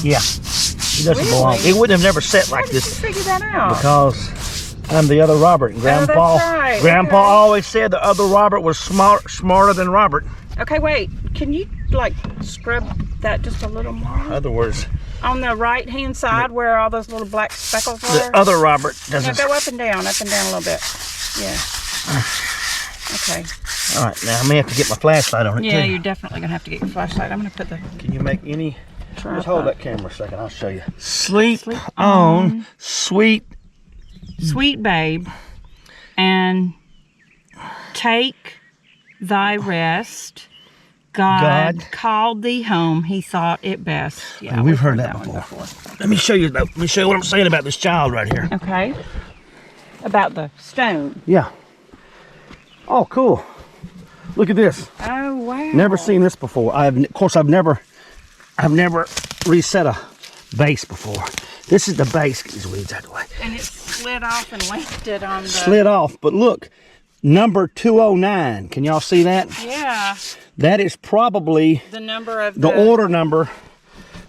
Yeah, it doesn't belong. It wouldn't have never set like this. How did you figure that out? Because I'm the other Robert. And Grandpa, that's right. Grandpa always said the other Robert was smarter than Robert. Okay, wait. Can you like scrub that just a little more? In other words, on the right-hand side where all those little black speckles are? the other Robert doesn't. No, go up and down a little bit. Yeah. Okay. All right, now I may have to get my flashlight on it too. Yeah, you're definitely gonna have to get your flashlight. I'm gonna put the. Can you make any? Tripod. Just hold that camera a second. I'll show you. Sleep on, sweet babe, and take thy rest. God called thee home. He thought it best. Yeah, we've heard that before. Let me show you. Let me show you what I'm saying about this child right here. Okay. About the stone. Yeah. Oh, cool. Look at this. Oh wow. Never seen this before. Of course, I've never reset a base before. This is the base. Get these weeds out of the way. And it slid off and landed on the. Slid off, but look, number 209. Can y'all see that? Yeah. That is probably the number of the order number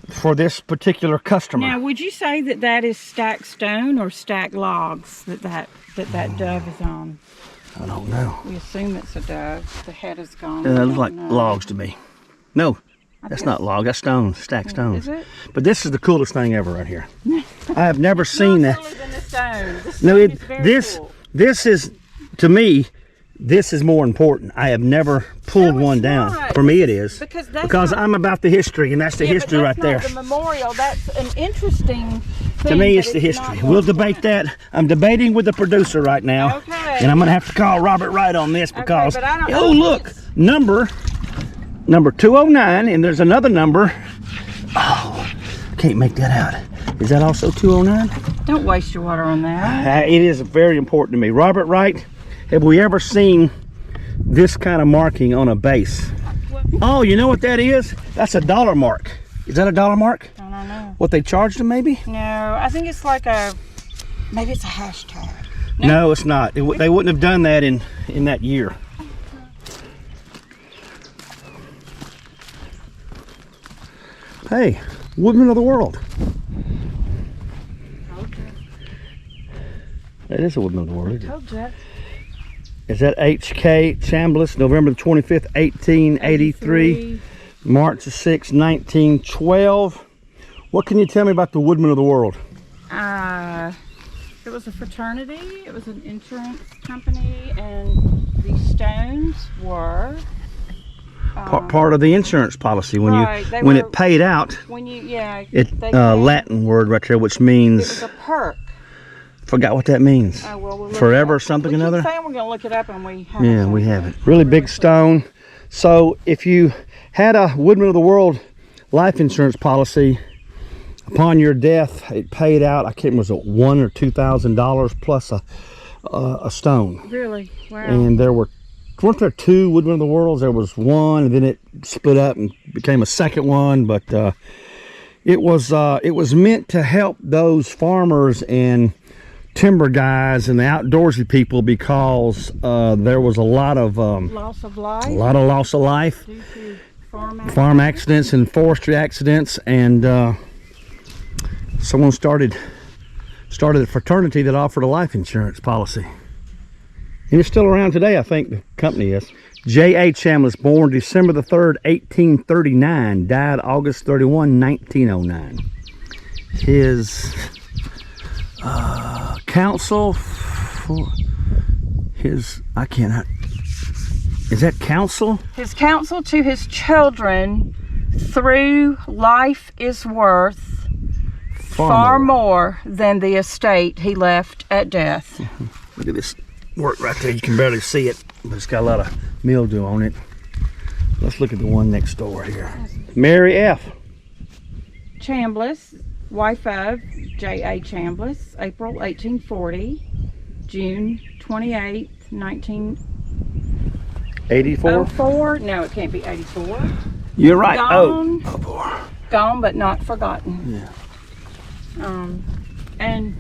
for this particular customer. Now, would you say that that is stacked stone or stacked logs that dove is on? I don't know. We assume it's a dove. The head is gone. It looks like logs to me. No, that's not log. That's stone, stacked stones. Is it? But this is the coolest thing ever right here. I have never seen that. Cooler than the stone. No, this is, to me, this is more important. I have never pulled No, it's one down. not. For me, it is. Because I'm about the history, and that's the history right there. The memorial. That's an interesting thing. To me, it's the history. We'll debate that. I'm debating with the producer right now. Okay. And I'm going to have to call Robert Wright on this because, but I don't oh, know look, number 209, and there's another number. Oh, can't make that out. Is that also 209? Don't waste your water on that. It is very important to me. Robert Wright, have we ever seen this kind of marking on a base? Oh, you know what that is? That's a dollar mark. Is that a dollar mark? I don't know. What they charged them, maybe? No, I think it's like maybe it's a hashtag. No, it's not. They wouldn't have done that in that year. Hey, Woodman of the World. That is a Woodman of the World, isn't it? Told you. Is that H.K. Chambliss, November the 25th, 1883, March the 6th, 1912. What can you tell me about the Woodman of the World? It was a fraternity, it was an insurance company, and the stones were... part of the insurance policy when it paid out. When you, Latin word right there, which means... It was a perk. Forgot what that means. Oh, well, we'll forever something or another? We keep saying we're going to look it up, and we haven't. Yeah, we haven't. Really big stone. So if you had a Woodman of the World life insurance policy, upon your death, it paid out, I can't remember, was it $1,000 or $2,000 plus a stone. Really? Wow. And weren't there two Woodman of the Worlds? There was one, and then it split up and became a second one. But it was meant to help those farmers and timber guys and the outdoorsy people because there was a lot of loss of life. A lot of loss of life Due to farm accidents and forestry accidents, and someone started a fraternity that offered a life insurance policy. And it's still around today, I think the company is. J.A. Chambliss, born December the 3rd, 1839, died August 31, 1909. His counsel for his, is that counsel? His counsel to his children through life is worth far more than the estate he left at death. Look at this work right there. You can barely see it, but it's got a lot of mildew on it. Let's look at the one next door here. Mary F. Chambliss, wife of J.A. Chambliss, April 1840, June 28th, 1984. 04? No, it can't be 84. You're right. Gone, Oh. gone but not forgotten. Yeah. And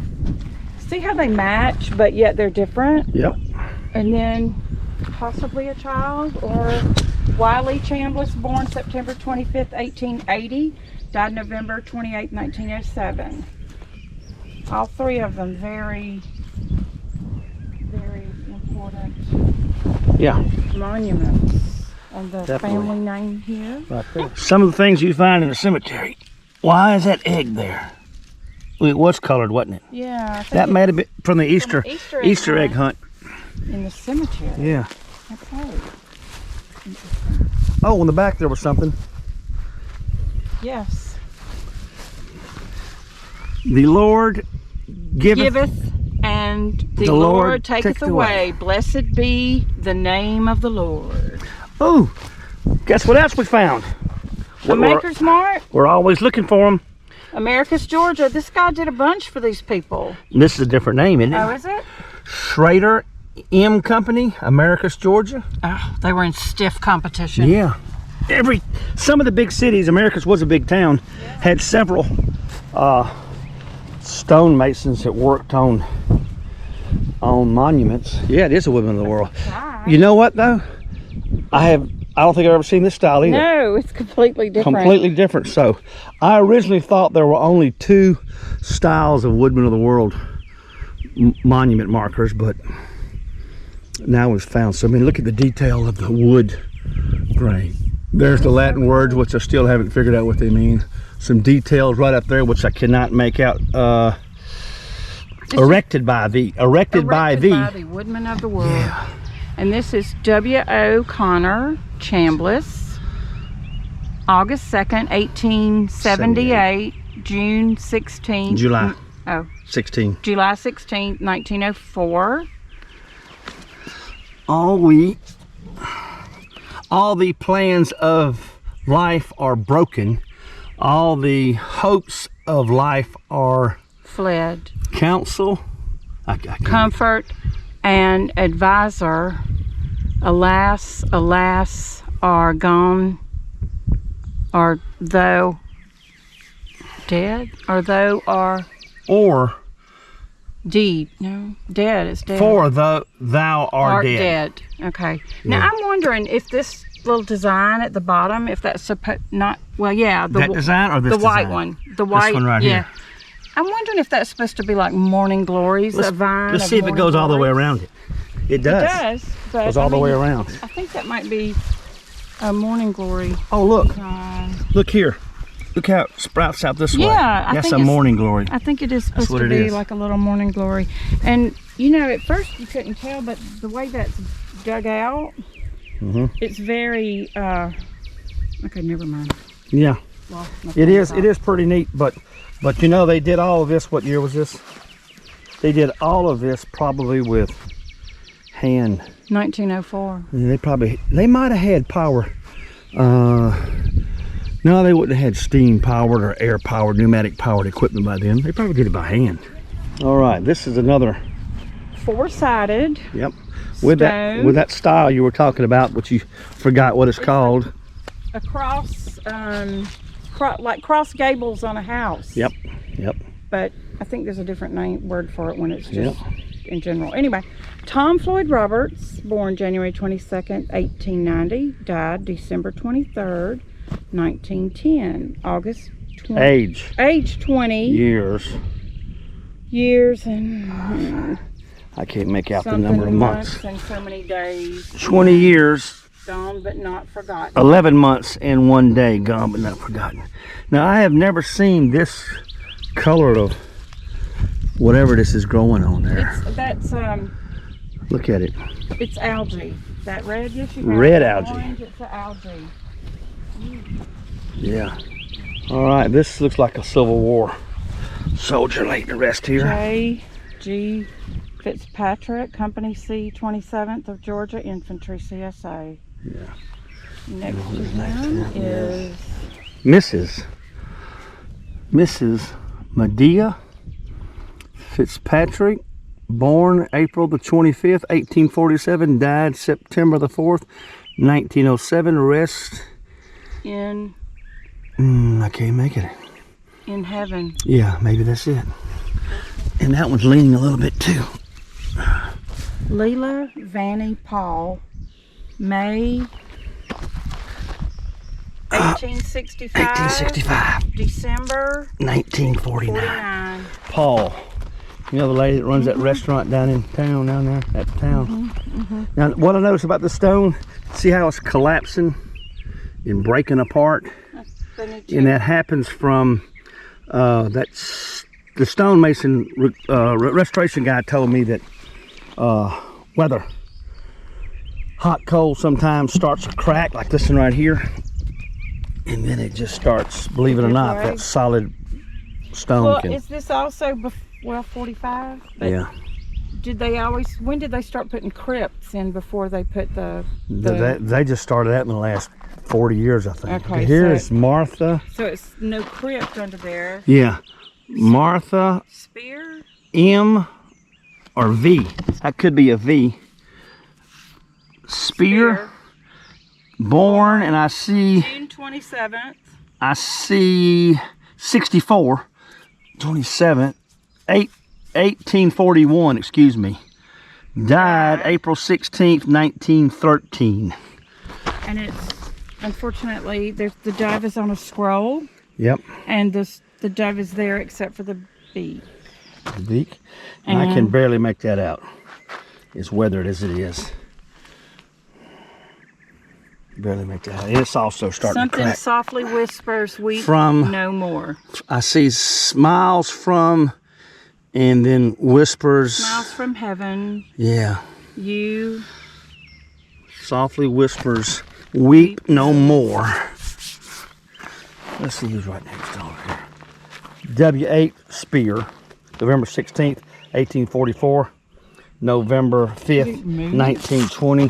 see how they match, but yet they're different? Yep. And then possibly a child, or Wiley Chambliss, born September 25th, 1880, died November 28th, 1907. All three of them very, very important monuments on the family name here. Right there. Some of the things you find in the cemetery. Why is that egg there? Well, it was colored, wasn't it? Yeah. I think That may have been from the Easter egg hunt. In the cemetery. Yeah. Okay. Oh, on the back there was something. Yes. The Lord giveth and the Lord taketh away. Blessed be the name of the Lord. Oh, guess what else we found? A maker's mark. We're always looking for them. Americus, Georgia. This guy did a bunch for these people. This is a different name, isn't it? Oh, is it? Schrader M Company, Americus, Georgia. Oh, they were in stiff competition. Yeah. Some of the big cities, Americus was a big town, had several stonemasons that worked on monuments. Yeah, it is a Woodman of the World. Right. You know what though? I don't think I've ever seen this style either. No, it's completely different. Completely different. So I originally thought there were only two styles of Woodman of the World monument markers, but now we've found so many. Look at the detail of the wood grain. There's the Latin words, which I still haven't figured out what they mean. Some details right up there, which I cannot make out. Erected by the the Woodman of the World. Yeah. And this is W.O. Connor Chambliss, August 2nd, 1878, June 16th. July Oh, 16. July 16th, 1904. All the plans of life are broken. All the hopes of life are Fled. counsel. I can't- Comfort and advisor, alas, alas, are gone, or though dead, or though are Or deed. No, dead is dead. for thou art dead. Okay. Now Yeah. I'm wondering if this little design at the bottom, if that's supposed not. Well, yeah, That design or this the white design? one, the white one right yeah. here. I'm wondering if that's supposed to be like morning glories, a vine. Let's of see if it morning goes all the way glories. around it. It does. It does, but Goes all the way around. I think that might be a morning glory Oh, look. design. Look here. Look how it sprouts out this way. Yeah, I That's think a it's- morning glory. I think it is supposed what to it be is. like a little morning glory. And you know, at first you couldn't tell, but the way that's dug out, it's very. Okay, never mind. Yeah. Lost my It train is. of It thought. is pretty neat. But you know, they did all of this. What year was this? They did all of this probably with hand. 1904. They might have had power. No, they wouldn't have had steam powered or air powered, pneumatic powered equipment by then. They probably did it by hand. All right, this is another. Four-sided. Yep. With Stone. that style you were talking about, which you forgot what it's called. Across, like cross gables on a house. Yep. Yep. But I think there's a different word for it when it's just in general. Anyway, Tom Floyd Roberts, born January 22nd, 1890, died December 23rd, 1910. August 20. Age 20. Years and I can't make out the something number of months. and so many days. 20 years, Gone but not forgotten. 11 months and 1 day gone but not forgotten. Now I have never seen this color of whatever this is growing on there. That's Look at it. it's algae. That red, yes, you Red that algae. Orange, it's the algae. Yeah. All right, this looks like a Civil War soldier laying to rest here. J.G. Fitzpatrick, Company C, 27th of Georgia Infantry, CSA. Yeah. Next to him is Mrs. Medea Fitzpatrick, born April the 25th, 1847, died September the 4th, 1907. Rest in I can't make it. heaven. Yeah, maybe that's it. And that one's leaning a little bit too. Leela Vannie Paul, May 1865. 1865. December 1949. 49. Paul. You know the lady that runs that restaurant down in town, down there, that town. Now, what I noticed about the stone, see how it's collapsing and breaking apart? And that happens from, that's the stonemason restoration guy told me that weather, hot, cold sometimes starts to crack like this one right here. And then it just starts, believe it or not, that solid stone Well, can. is this also, 45? But Yeah. did they always, when did they start putting crypts in before they put the They just started that in the last 40 years, I think. Okay, Here's so- Martha. so it's no crypt under there. Yeah. Martha Spear? M or V. That could be a V. Spear. Born, and I see June 27th. 64, 27, 1841, excuse me. Died April 16th, 1913. And it's, unfortunately, the dove is on a scroll. Yep. And the dove is there except for the beak. The beak. And I can barely make that out. As weathered as it is. Barely make that out. It's also starting to Something crack. softly whispers, weep From- no more. I see smiles from, and then whispers. Smiles from heaven, Yeah. you softly whispers, weep no more. Let's see who's right next over here. W.8 Spear, November 16th, 1844. November 5th, 1920.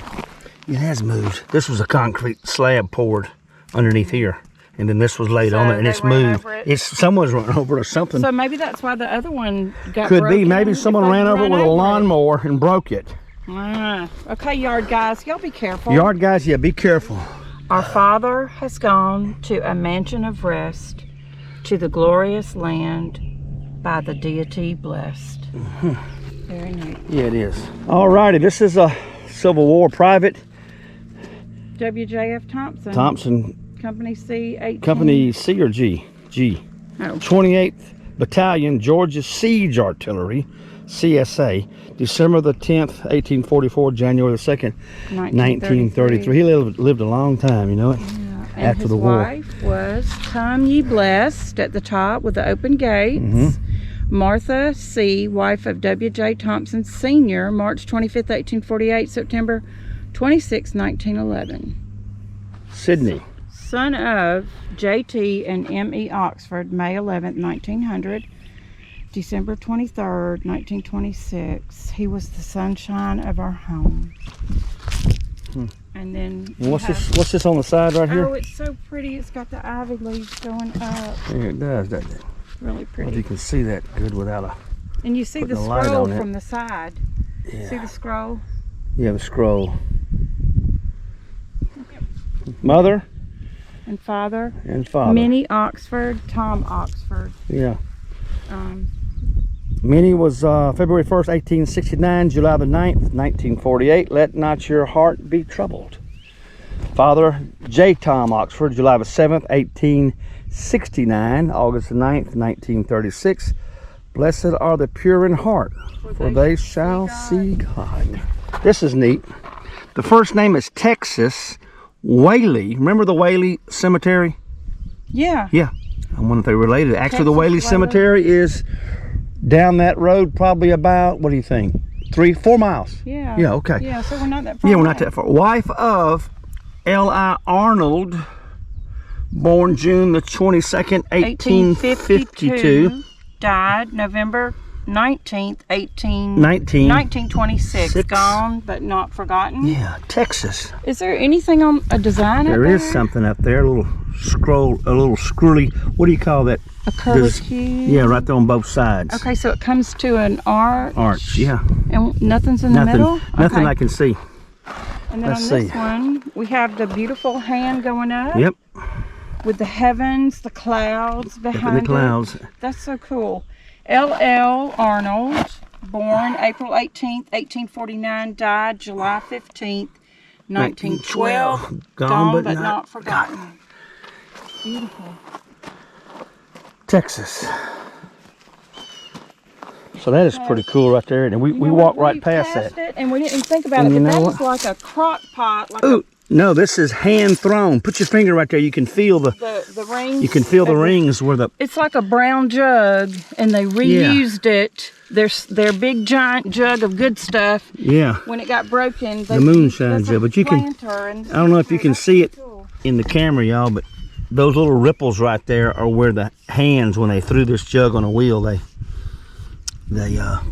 It has moved. This was a concrete slab poured underneath here. And then this was laid on it, and it's moved. Someone's run over it or something. So maybe that's why the other one got Could broken. be. Maybe someone ran over it with a lawnmower and broke it. Okay, yard guys, y'all be careful. Yard guys, yeah, be careful. Our Father has gone to a mansion of rest, to the glorious land by the deity blessed. Very neat. Yeah, it is. All righty, this is a Civil War private. W.J.F. Thompson. Thompson. Company C, 18. Company C or G? G. Oh. 28th Battalion, Georgia Siege Artillery, CSA, December the 10th, 1844, January the 2nd, 1933. He lived a long time, you know it? Yeah. And after his the war. wife was Come Ye Blessed at the top with the open gates. Martha C., wife of W.J. Thompson Sr., March 25th, 1848, September 26, 1911. Sydney. Son of J.T. and M.E. Oxford, May 11th, 1900, December 23rd, 1926. He was the sunshine of our home. And then What's this on the side right here? Oh, it's so pretty. It's got the ivy leaves going up. Yeah, it does, doesn't it? Really pretty. Well, you can see that good without a... And you see the putting a light scroll on it. from the side. Yeah. See the scroll? Yeah, the scroll. Mother And father. and father. Minnie Oxford, Tom Oxford. Yeah. Minnie was February 1st, 1869, July the 9th, 1948. Let not your heart be troubled. Father J. Tom Oxford, July the 7th, 1869, August the 9th, 1936. Blessed are the pure in heart, for they shall see God. This is neat. The first name is Texas Whaley. Remember the Whaley Cemetery? Yeah. Yeah. I wonder if they're related. Actually, the Texas Whaley Whaley. Cemetery is down that road probably about, what do you think, 3-4 miles? Yeah. Yeah, okay. Yeah, so we're not that far Yeah, we're not away. that far. Wife of L.I. Arnold, born June the 22nd, 1852. Died November 19th, 1926. 1926. Gone but not forgotten. Yeah, Texas. Is there anything on a design There up is something up there, a little scroll, a little scrolly, what do you call that? A curlicue? Yeah, right there on both sides. Okay, so it comes to an arch. Arch, yeah. And nothing's in the middle? Nothing Okay. I can see. And then Let's on this see. one, we have the beautiful hand going up. Yep. With the heavens, the clouds behind the clouds. it. That's so cool. L.L. Arnold, born April 18th, 1849, died July 15th, 1912. Gone but not not forgotten. Beautiful. Texas. So that is pretty cool right there. And we walked right past that. It, and we didn't think about And it, you but know that what? is like a crock pot. Like Ooh, no, this is hand thrown. Put your finger right there. You can feel the rings. you can feel the rings where the It's like a brown jug, and they reused it. Their big giant jug of good stuff. yeah. When it got broken, The moonshine jug, but you can- I don't know if you can see it in the camera, y'all, but those little ripples right there are where the hands, when they threw this jug on a wheel, they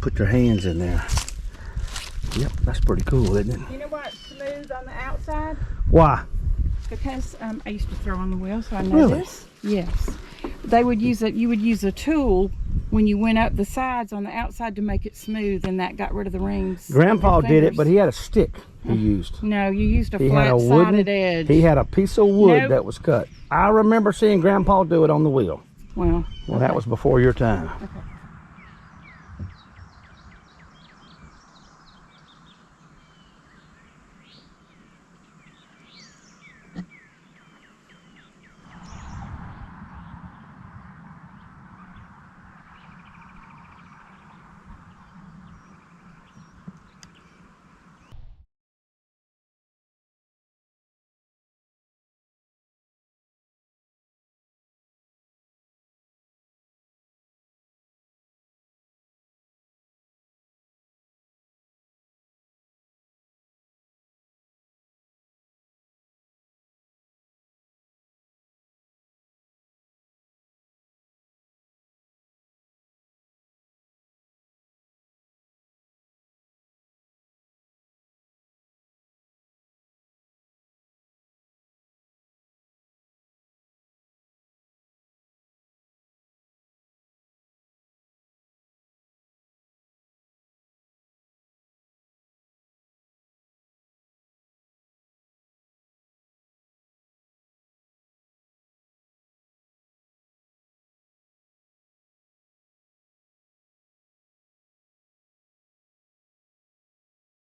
put their hands in there. Yep, that's pretty cool, isn't it? You know what's smooth on the outside? Why? Because I used to throw on the wheel, so I know Really? this. Yes. They would use it. You would use a tool when you went up the sides on the outside to make it smooth, and that got rid of the rings. Grandpa of your did it, fingers. but he had a stick he used. No, you used a He had a flat-sided edge. He had a piece of wood Nope. that was cut. I remember seeing Grandpa do it on the wheel. Well, Well, that was before your time. okay.